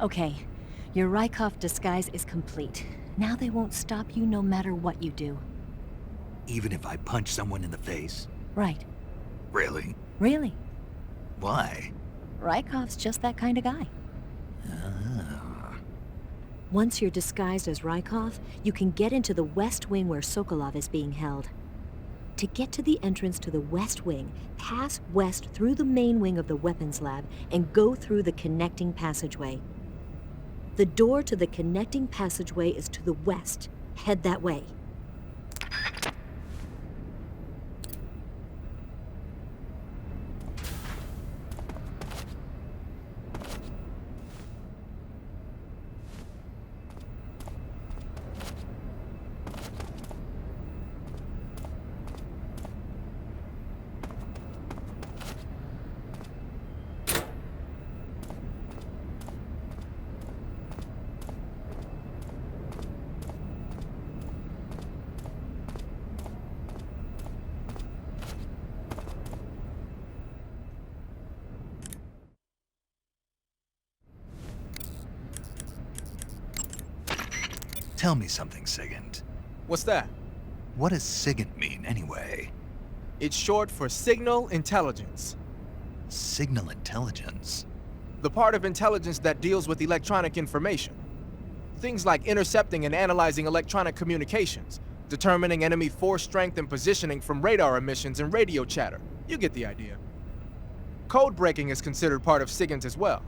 Okay, your Rykov disguise is complete. Now they won't stop you no matter what you do. Even if I punch someone in the face? Right. Really? Really. Why? Rykov's just that kind of guy. Ah. Once you're disguised as Rykov, you can get into the West Wing where Sokolov is being held. To get to the entrance to the West Wing, pass west through the main wing of the weapons lab and go through the connecting passageway. The door to the connecting passageway is to the west. Head that way. Tell me something, Sigint. What's that? What does Sigint mean, anyway? It's short for Signal Intelligence. Signal intelligence? The part of intelligence that deals with electronic information. Things like intercepting and analyzing electronic communications, determining enemy force strength and positioning from radar emissions and radio chatter. You get the idea. Code breaking is considered part of SIGINT as well.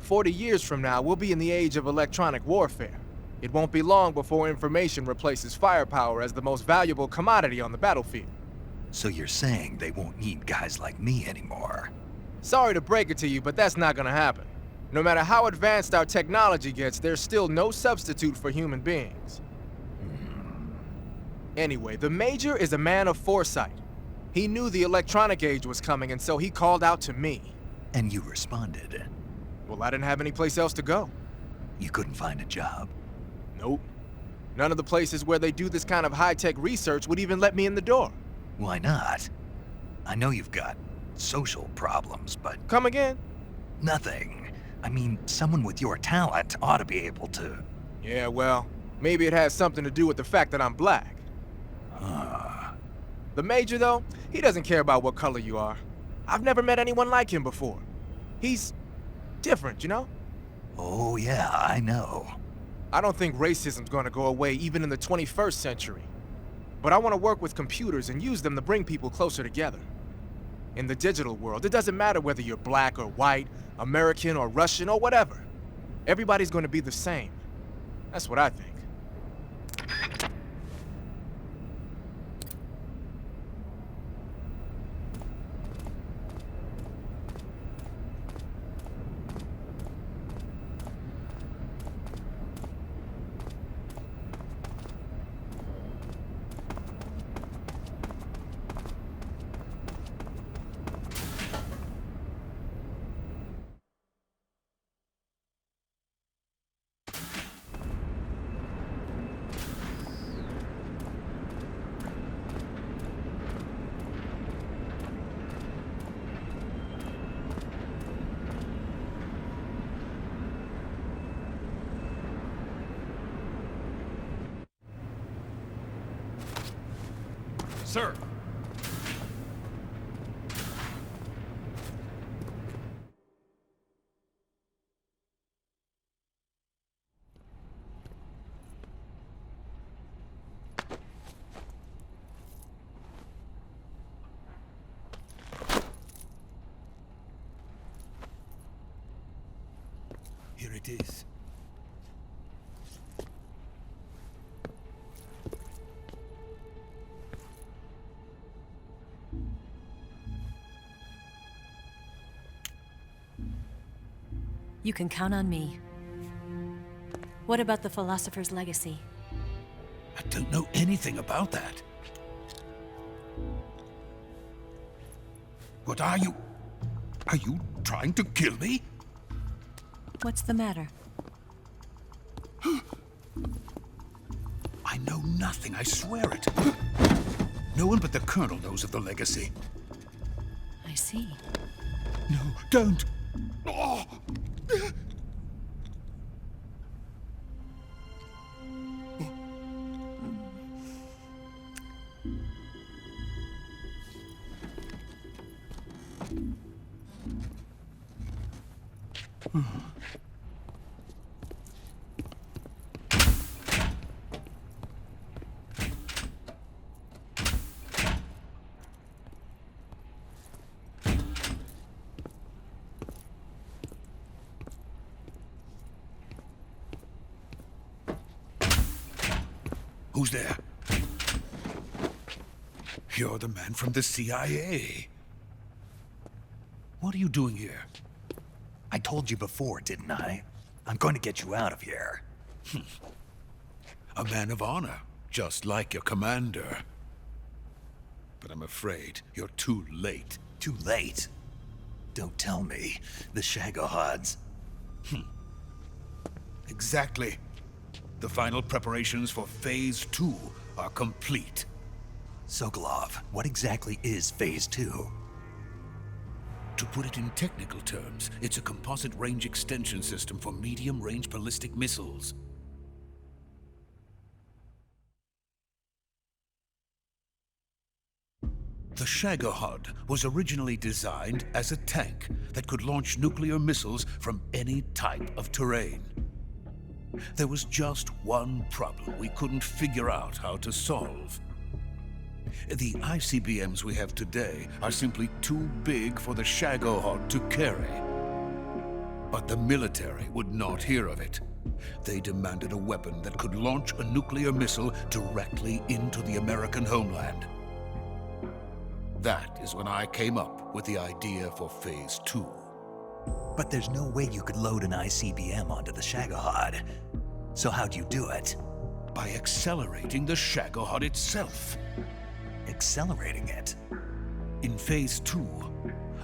40 years from now, we'll be in the age of electronic warfare. It won't be long before information replaces firepower as the most valuable commodity on the battlefield. So you're saying they won't need guys like me anymore? Sorry to break it to you, but that's not gonna happen. No matter how advanced our technology gets, there's still no substitute for human beings. Anyway, the Major is a man of foresight. He knew the electronic age was coming, and so he called out to me. And you responded? Well, I didn't have any place else to go. You couldn't find a job? Nope. None of the places where they do this kind of high-tech research would even let me in the door. Why not? I know you've got social problems, but... Come again? Nothing. I mean, someone with your talent ought to be able to... Yeah, well, maybe it has something to do with the fact that I'm black. The Major, though, he doesn't care about what color you are. I've never met anyone like him before. He's different, you know? Oh yeah, I know. I don't think racism's gonna go away even in the 21st century. But I want to work with computers and use them to bring people closer together. In the digital world, it doesn't matter whether you're black or white, American or Russian or whatever. Everybody's gonna be the same. That's what I think. Sir! Here it is. You can count on me. What about the philosopher's legacy? I don't know anything about that. What are you? Are you trying to kill me? What's the matter? I know nothing, I swear it. No one but the Colonel knows of the legacy. I see. No, don't! Oh. Who's there? You're the man from the CIA. What are you doing here? I told you before, didn't I? I'm going to get you out of here. A man of honor, just like your commander. But I'm afraid you're too late. Too late? Don't tell me. The Shagohods. Exactly. The final preparations for Phase 2 are complete. Sokolov, what exactly is Phase 2? To put it in technical terms, it's a composite range extension system for medium-range ballistic missiles. The Shagohod was originally designed as a tank that could launch nuclear missiles from any type of terrain. There was just one problem we couldn't figure out how to solve. The ICBMs we have today are simply too big for the Shagohod to carry. But the military would not hear of it. They demanded a weapon that could launch a nuclear missile directly into the American homeland. That is when I came up with the idea for Phase 2. But there's no way you could load an ICBM onto the Shagohod. So how'd you do it? By accelerating the Shagohod itself. Accelerating it? In Phase 2,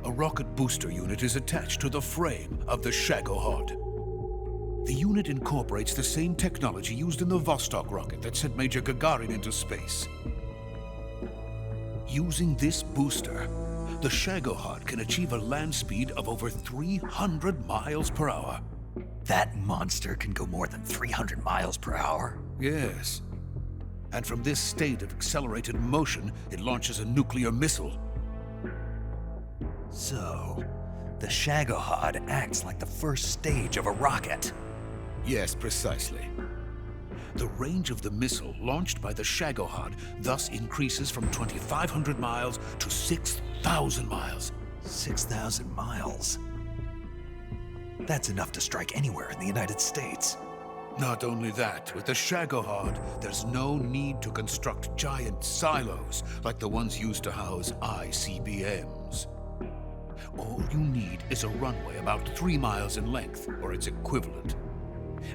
a rocket booster unit is attached to the frame of the Shagohod. The unit incorporates the same technology used in the Vostok rocket that sent Major Gagarin into space. Using this booster, the Shagohod can achieve a land speed of over 300 miles per hour. That monster can go more than 300 miles per hour? Yes. And from this state of accelerated motion, it launches a nuclear missile. So, the Shagohod acts like the first stage of a rocket. Yes, precisely. The range of the missile launched by the Shagohod thus increases from 2,500 miles to 6,000 miles. 6,000 miles? That's enough to strike anywhere in the United States. Not only that, with the Shagohod, there's no need to construct giant silos like the ones used to house ICBMs. All you need is a runway about 3 miles in length, or its equivalent.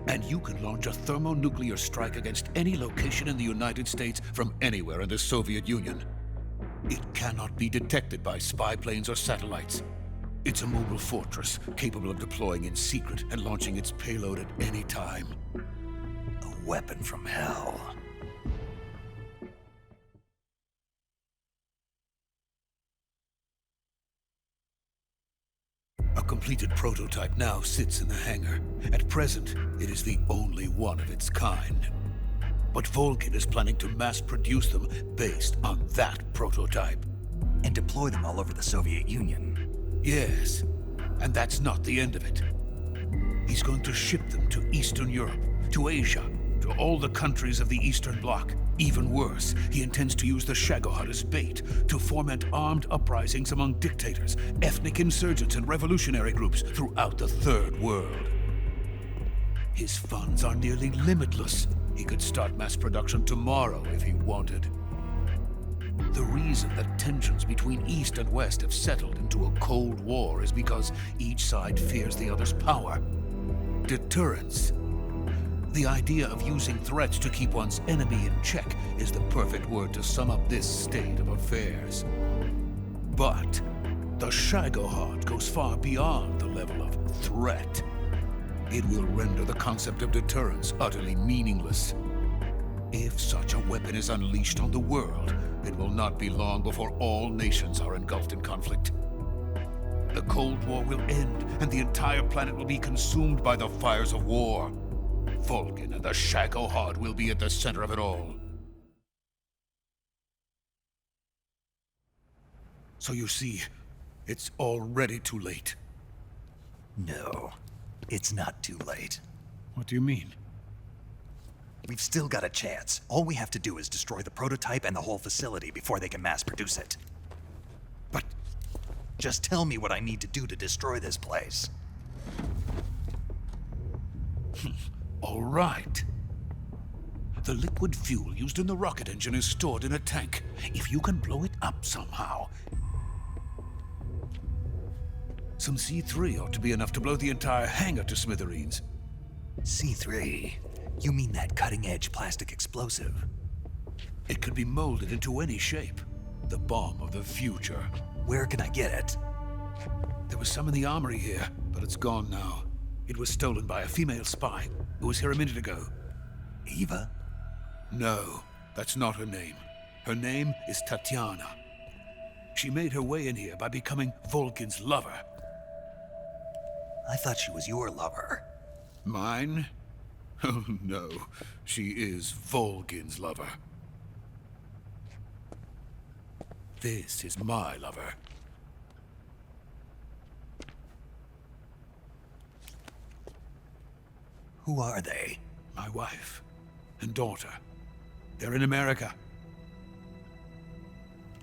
And you can launch a thermonuclear strike against any location in the United States from anywhere in the Soviet Union. It cannot be detected by spy planes or satellites. It's a mobile fortress, capable of deploying in secret and launching its payload at any time. A weapon from hell. A completed prototype now sits in the hangar. At present, it is the only one of its kind. But Volkin is planning to mass produce them based on that prototype. And deploy them all over the Soviet Union. Yes, and that's not the end of it. He's going to ship them to Eastern Europe, to Asia, to all the countries of the Eastern Bloc. Even worse, he intends to use the Shagohod as bait to foment armed uprisings among dictators, ethnic insurgents, and revolutionary groups throughout the Third World. His funds are nearly limitless. He could start mass production tomorrow if he wanted. The reason that tensions between East and West have settled into a Cold War is because each side fears the other's power. Deterrence. The idea of using threats to keep one's enemy in check is the perfect word to sum up this state of affairs. But the Shagohod goes far beyond the level of threat. It will render the concept of deterrence utterly meaningless. If such a weapon is unleashed on the world, it will not be long before all nations are engulfed in conflict. The Cold War will end, and the entire planet will be consumed by the fires of war. Volkin and the Shagohod will be at the center of it all. So you see, It's already too late. No, it's not too late. What do you mean? We've still got a chance. All we have to do is destroy the prototype and the whole facility before they can mass produce it. But Just tell me what I need to do to destroy this place. all right. The liquid fuel used in the rocket engine is stored in a tank. If you can blow it up somehow... Some C3 ought to be enough to blow the entire hangar to smithereens. C3? You mean that cutting-edge plastic explosive? It could be molded into any shape. The bomb of the future. Where can I get it? There was some in the armory here, but it's gone now. It was stolen by a female spy who was here a minute ago. Eva? No, that's not her name. Her name is Tatiana. She made her way in here by becoming Volgin's lover. I thought she was your lover. Mine? Oh no, she is Volgin's lover. This is my lover. Who are they? My wife and daughter. They're in America.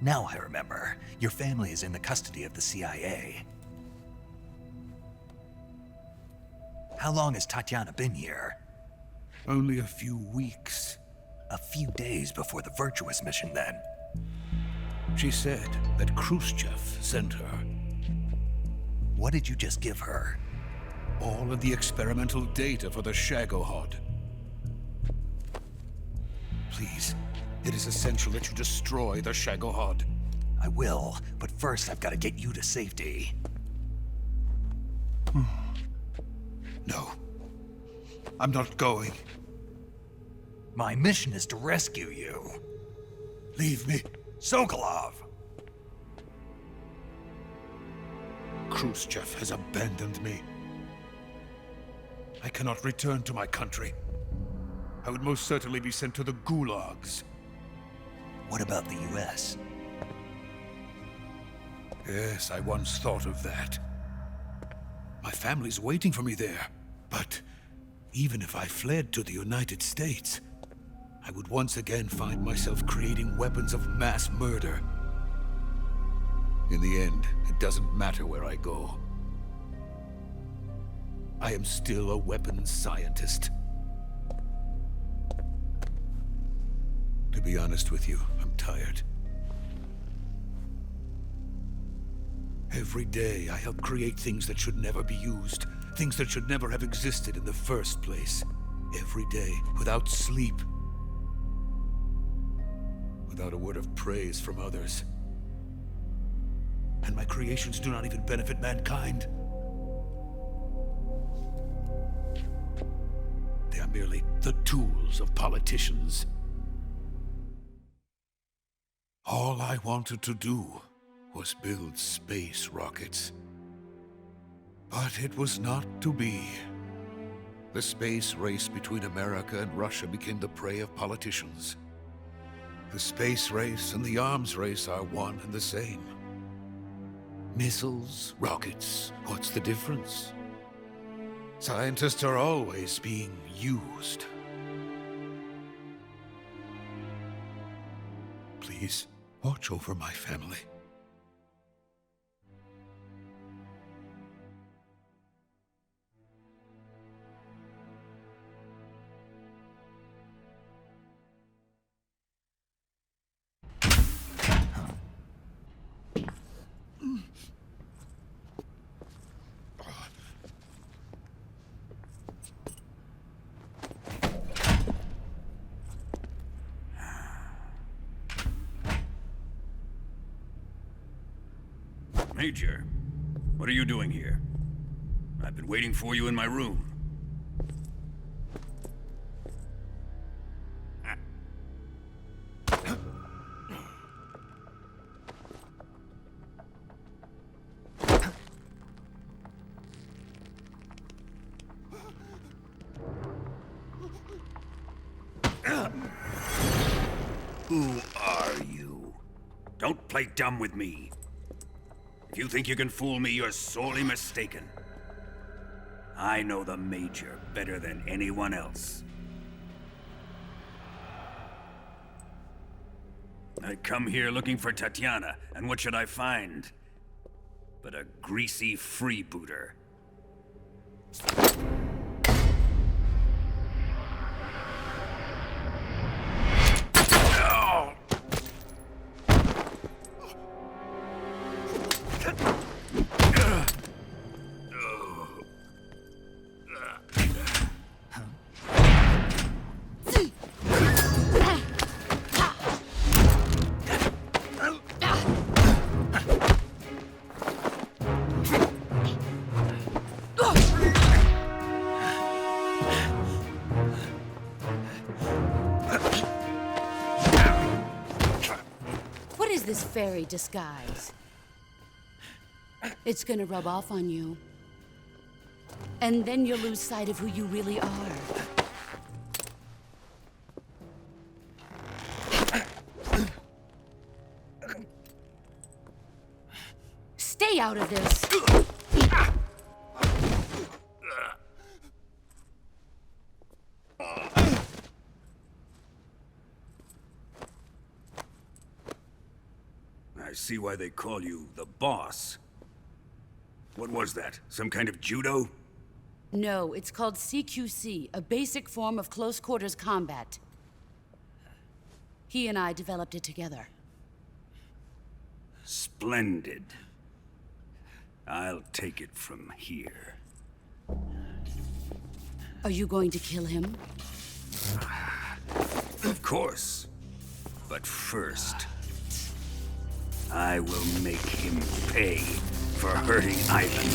Now I remember. Your family is in the custody of the CIA. How long has Tatiana been here? Only a few weeks. A few days before the Virtuous mission, then. She said that Groznyj sent her. What did you just give her? All of the experimental data for the Shagohod. Please, it is essential that you destroy the Shagohod. I will, but first I've got to get you to safety. No. I'm not going. My mission is to rescue you. Leave me. Sokolov! Groznyj has abandoned me. I cannot return to my country. I would most certainly be sent to the gulags. What about the US? Yes, I once thought of that. My family's waiting for me there. But even if I fled to the United States, I would once again find myself creating weapons of mass murder. In the end, it doesn't matter where I go. I am still a weapons scientist. To be honest with you, I'm tired. Every day I help create things that should never be used, things that should never have existed in the first place. Every day, without sleep. Without a word of praise from others. And my creations do not even benefit mankind. They are merely the tools of politicians. All I wanted to do was build space rockets. But it was not to be. The space race between America and Russia became the prey of politicians. The space race and the arms race are one and the same. Missiles, rockets, what's the difference? Scientists are always being used. Please, watch over my family. Major, what are you doing here? I've been waiting for you in my room. Who are you? Don't play dumb with me. If you think you can fool me, you're sorely mistaken. I know the Major better than anyone else. I come here looking for Tatiana, and what should I find? But a greasy freebooter. What is this fairy disguise? It's gonna rub off on you. And then you'll lose sight of who you really are. Stay out of this! I see why they call you the boss. What was that? Some kind of judo? No, it's called CQC, a basic form of close quarters combat. He and I developed it together. Splendid. I'll take it from here. Are you going to kill him? Of course. But first, I will make him pay for hurting Ivan.